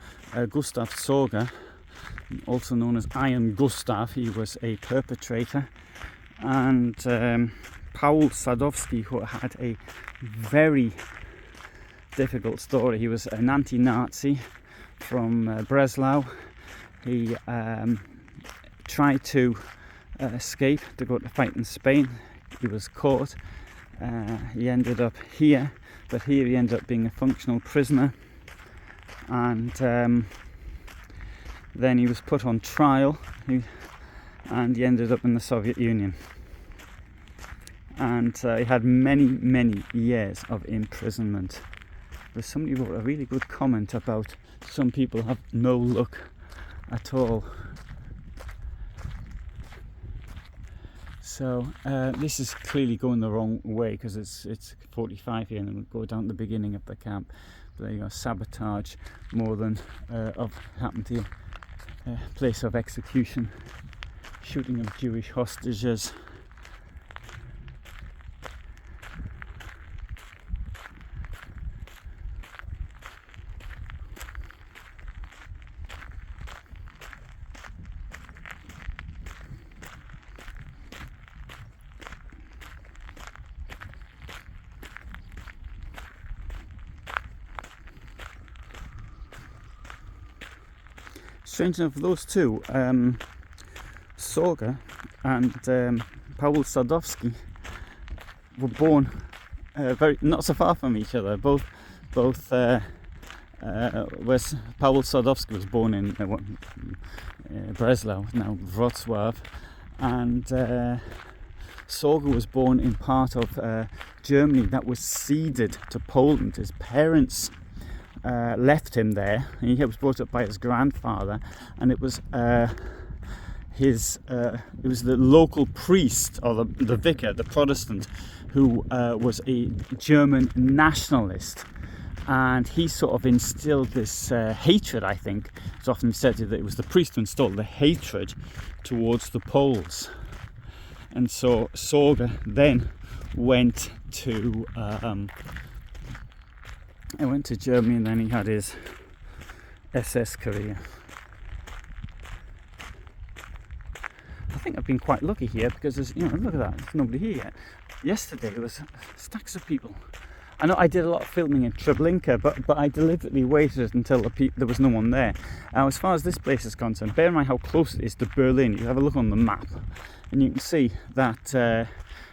Gustav Sorger, also known as Iron Gustav, he was a perpetrator, and Paul Sadowski, who had a very difficult story. He was an anti-Nazi from Breslau. He tried to escape to go to fight in Spain. He was caught. He ended up here, but here he ended up being a functional prisoner, and then he was put on trial, and he ended up in the Soviet Union, and he had many years of imprisonment. There's somebody wrote a really good comment about some people have no luck at all. So this is clearly going the wrong way, because it's 45 here, and then we'll go down to the beginning of the camp. But there you go, sabotage more than of happened here. Place of execution, shooting of Jewish hostages. Strange enough, those two, Sorger and Paul Sadowski, were born not so far from each other. Both Paul Sadowski was born in Breslau, now Wrocław, and Sorger was born in part of Germany that was ceded to Poland. His parents left him there. He was brought up by his grandfather, and it was the local priest, or the vicar, the Protestant, who was a German nationalist, and he sort of instilled this hatred. I think it's often said that it was the priest who instilled the hatred towards the Poles, and so Sorger then went to Germany, and then he had his SS career. I think I've been quite lucky here, because there's, look at that, there's nobody here yet. Yesterday there was stacks of people. I know I did a lot of filming in Treblinka, but I deliberately waited until there was no one there. Now, as far as this place is concerned, bear in mind how close it is to Berlin. You have a look on the map, and you can see that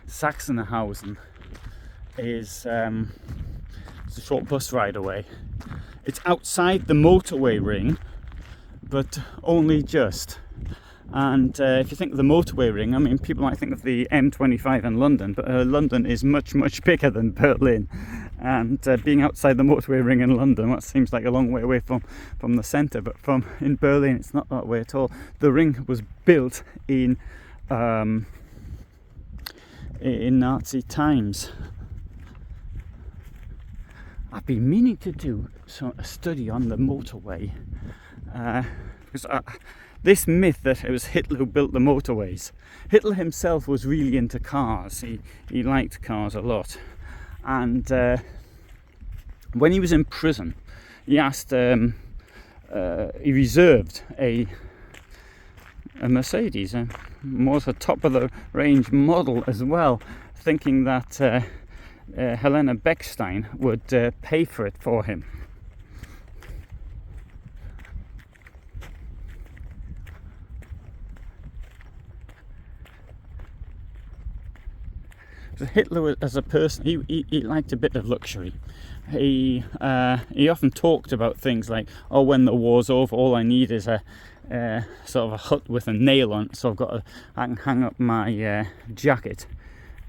Sachsenhausen is it's a short bus ride away. It's outside the motorway ring, but only just. And if you think of the motorway ring, I mean, people might think of the M25 in London, but London is much bigger than Berlin. And being outside the motorway ring in London, that seems like a long way away from the centre, but in Berlin it's not that way at all. The ring was built in Nazi times. I've been meaning to do a study on the motorway, because this myth that it was Hitler who built the motorways. Hitler himself was really into cars. He liked cars a lot, and when he was in prison, he reserved a Mercedes, more a top of the range model as well, thinking that Helena Beckstein would pay for it for him. Hitler as a person, he liked a bit of luxury. He often talked about things like, oh, when the war's over, all I need is a sort of a hut with a nail on it, so I can hang up my jacket.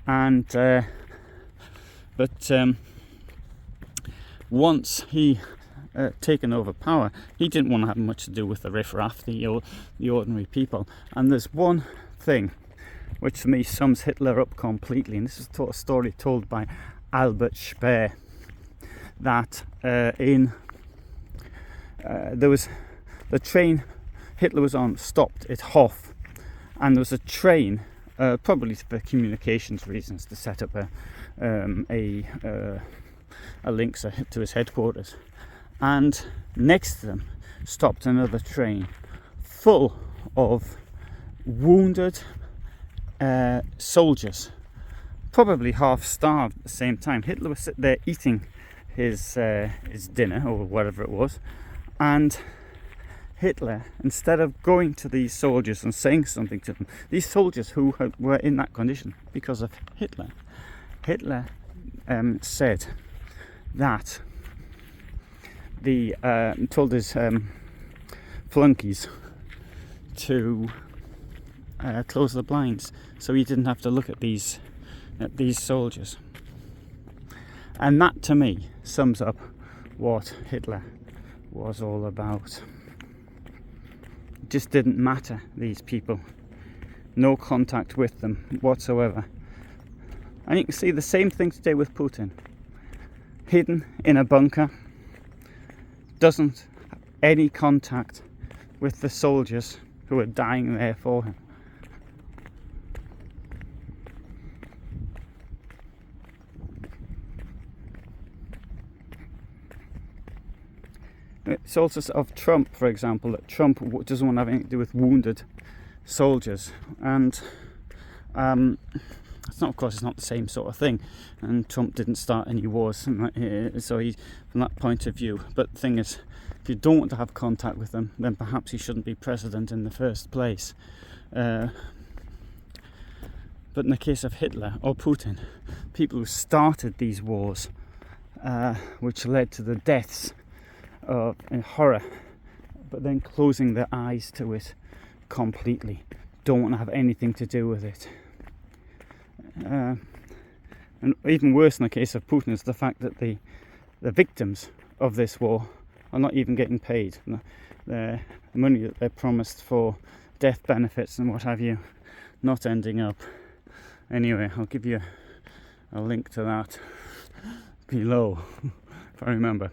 And but once he taken over power, he didn't want to have much to do with the riffraff, the ordinary people. And there's one thing which to me sums Hitler up completely, and this is a story told by Albert Speer, that there was the train Hitler was on stopped at Hof, and there was a train, probably for communications reasons, to set up a link to his headquarters, and next to them stopped another train full of wounded soldiers, probably half starved at the same time. Hitler was sitting there eating his dinner or whatever it was, and Hitler, instead of going to these soldiers and saying something to them, these soldiers who were in that condition because of Hitler said that told his flunkies to close the blinds so he didn't have to look at these soldiers. And that, to me, sums up what Hitler was all about. It just didn't matter, these people. No contact with them whatsoever. And you can see the same thing today with Putin. Hidden in a bunker, doesn't have any contact with the soldiers who are dying there for him. It's also of Trump, for example, that Trump doesn't want to have anything to do with wounded soldiers, and it's not, of course, it's not the same sort of thing. And Trump didn't start any wars, so he, from that point of view. But the thing is, if you don't want to have contact with them, then perhaps he shouldn't be president in the first place. But in the case of Hitler or Putin, people who started these wars, which led to the deaths in horror, but then closing their eyes to it completely, don't want to have anything to do with it. And even worse in the case of Putin is the fact that the victims of this war are not even getting paid. The money that they're promised for death benefits and what have you, not ending up. Anyway, I'll give you a link to that below, if I remember.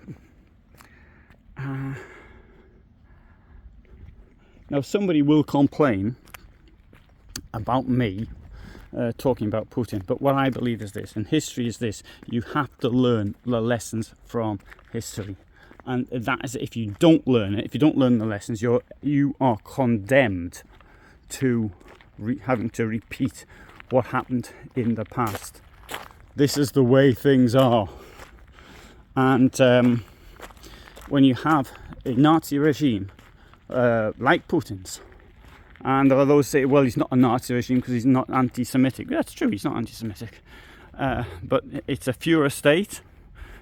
Now, somebody will complain about me talking about Putin, but what I believe is this, and history is this: you have to learn the lessons from history, and that is, if you don't learn it, if you don't learn the lessons, you are condemned to having to repeat what happened in the past. This is the way things are, and when you have a Nazi regime like Putin's, and there are those say, well, he's not a Nazi regime because he's not anti-Semitic. That's true, he's not anti-Semitic, but it's a Führer state.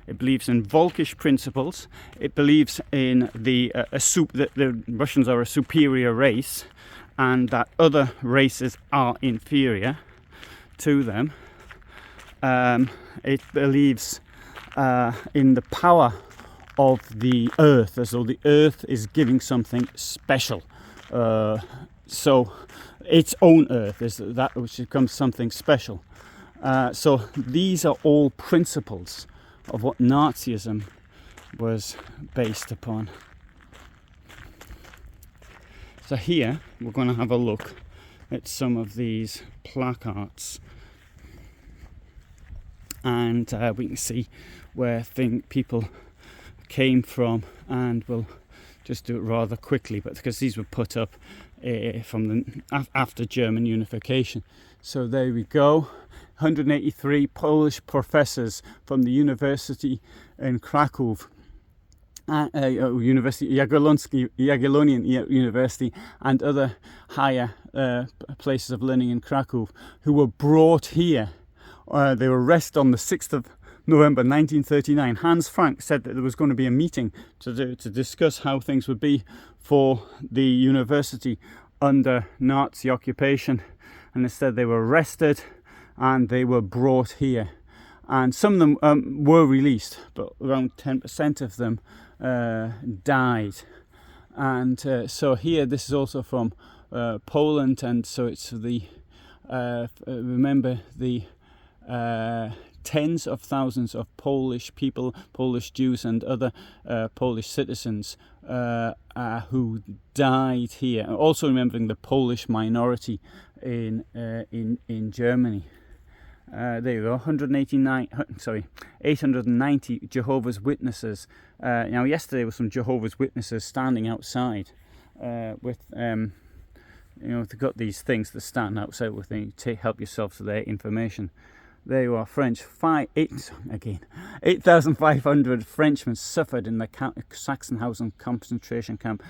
It believes in Volkisch principles. It believes in that the Russians are a superior race and that other races are inferior to them. It believes in the power of the earth, as though the earth is giving something special. So its own earth is that which becomes something special. So these are all principles of what Nazism was based upon. So here we're going to have a look at some of these placards, and we can see where people came from, and we'll just do it rather quickly, but because these were put up after German unification. So there we go. 183 Polish professors from the university in Krakow, Jagiellonian University, and other higher places of learning in Krakow, who were brought here They were arrested on the 6th of November 1939. Hans Frank said that there was going to be a meeting to discuss how things would be for the university under Nazi occupation, and instead they were arrested and they were brought here, and some of them were released, but around 10% of them died. And so here, this is also from Poland, and so it's the remember the tens of thousands of Polish people, Polish Jews and other Polish citizens who died here. Also remembering the Polish minority in Germany. There you go, 890 Jehovah's Witnesses. Now yesterday there were some Jehovah's Witnesses standing outside with they've got these things that stand outside with you to help yourself to their information. There you are, French. 8,500 Frenchmen suffered in the Sachsenhausen concentration camp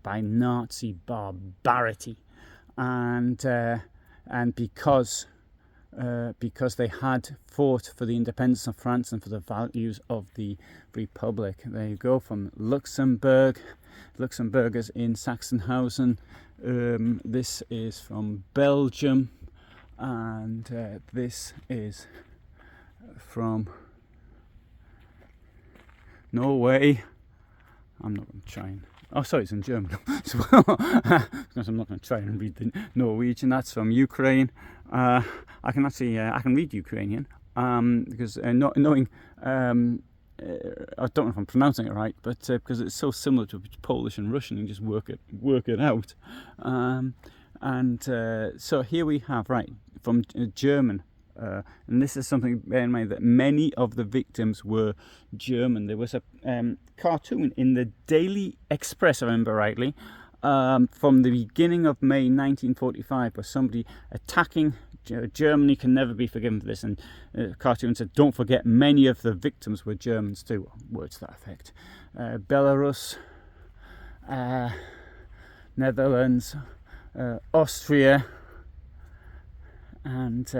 by Nazi barbarity, and because they had fought for the independence of France and for the values of the Republic. There you go, from Luxembourg, Luxembourgers in Sachsenhausen. This is from Belgium, and this is from Norway. I'm not going to try and... Oh, sorry, it's in German. Because I'm not going to try and read the Norwegian. That's from Ukraine. I can read Ukrainian because not knowing... I don't know if I'm pronouncing it right, but because it's so similar to Polish and Russian, you can just work it out. So here we have, right, from German. And this is something, bear in mind, that many of the victims were German. There was a cartoon in the Daily Express, I remember rightly, from the beginning of May 1945, where somebody attacking Germany can never be forgiven for this, and the cartoon said, don't forget, many of the victims were Germans too, words to that effect. Belarus, Netherlands, Austria, and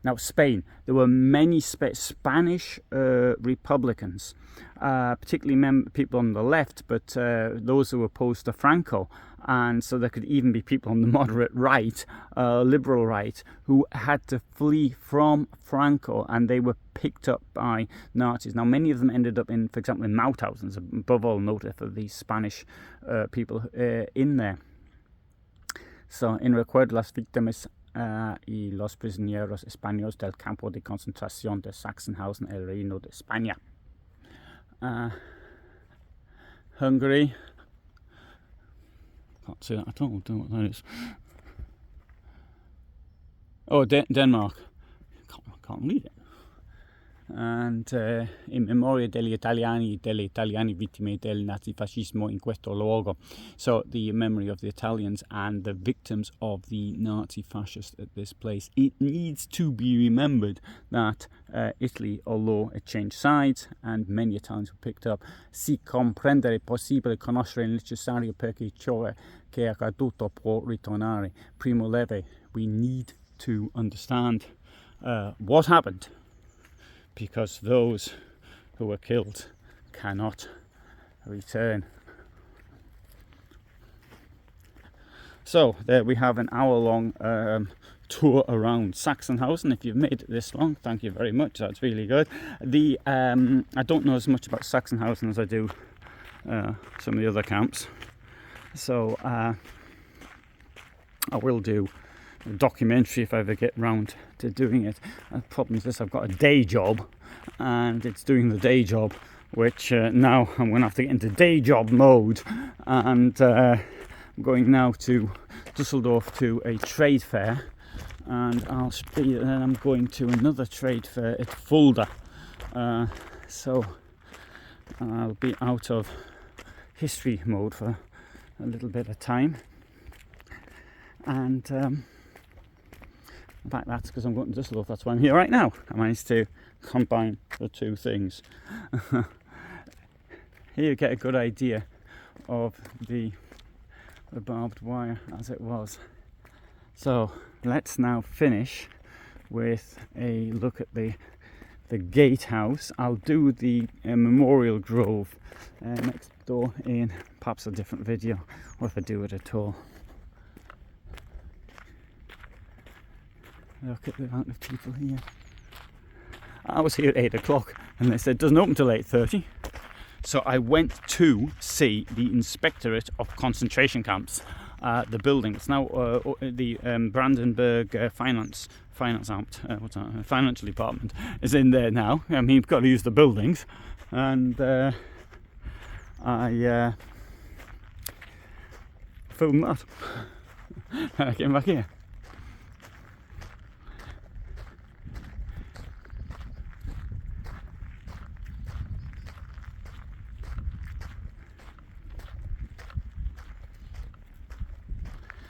now Spain. There were many Spanish Republicans, particularly people on the left, but those who were opposed to Franco. And so there could even be people on the moderate right, liberal right, who had to flee from Franco, and they were picked up by Nazis. Now, many of them ended up in, for example, in Mauthausen, above all noted for these Spanish people in there. So, en recuerdo las víctimas y los prisioneros españoles del campo de concentración de Sachsenhausen, el Reino de España. Hungary. Can't see that at all, don't know what that is. Oh, Denmark. Can't read it. And in memoria degli italiani vittime del nazifascismo in questo luogo. So the memory of the Italians and the victims of the Nazi fascists at this place. It needs to be remembered that Italy, although it changed sides and many Italians were picked up, si comprendere possibile conoscere il necessario perché ciò che è accaduto può ritornare. Primo leve, we need to understand what happened, because those who were killed cannot return. So there we have an hour-long tour around Sachsenhausen. If you've made it this long, thank you very much. That's really good. I don't know as much about Sachsenhausen as I do some of the other camps. So I will do a documentary if I ever get round to doing it. The problem is this: I've got a day job, and it's doing the day job, which now I'm going to have to get into day job mode. And I'm going now to Dusseldorf to a trade fair, and then I'm going to another trade fair at Fulda. So I'll be out of history mode for a little bit of time. And in fact, that's because I'm going to Dusseldorf. That's why I'm here right now. I managed to combine the two things. Here you get a good idea of the barbed wire as it was. So let's now finish with a look at the gatehouse. I'll do the Memorial Grove next door in perhaps a different video, or if I do it at all. Look at the amount of people here. I was here at 8 o'clock and they said it doesn't open till 8:30. So I went to see the Inspectorate of Concentration Camps, the building. It's now the Brandenburg Finance Amt, Financial Department is in there now. I mean, you've got to use the buildings, and I filmed that. I came back here.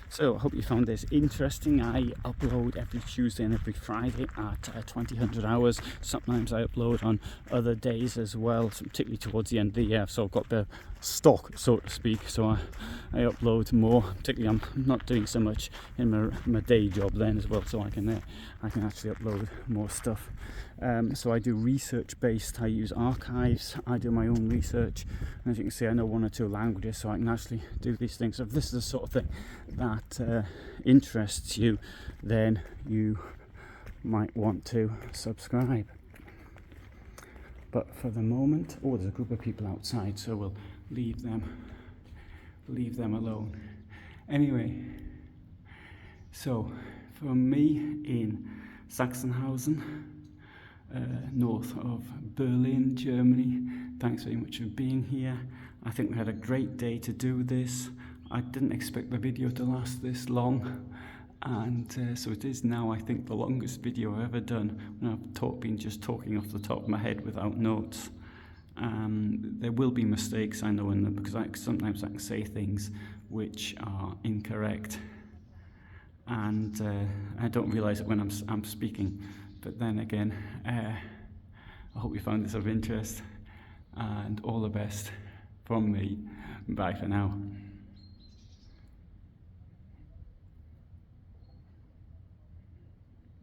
So I hope you found this interesting. I upload every Tuesday and every Friday at 2000 hours. Sometimes I upload on other days as well, so particularly towards the end of the year. So I've got the stock, so to speak. So I upload more. Particularly, I'm not doing so much in my day job then as well. So I can actually upload more stuff. So I do research based. I use archives. I do my own research. And as you can see, I know 1 or 2 languages, so I can actually do these things. So if this is the sort of thing that interests you, then you might want to subscribe. But for the moment, there's a group of people outside, so we'll leave them alone. Anyway, so from me in Sachsenhausen, north of Berlin, Germany, thanks very much for being here. I think we had a great day to do this. I didn't expect the video to last this long, and so it is now, I think, the longest video I've ever done when I've been just talking off the top of my head without notes. There will be mistakes, I know, in them, because sometimes I can say things which are incorrect, and I don't realise it when I'm speaking. But then again, I hope you found this of interest, and all the best from me. Bye for now.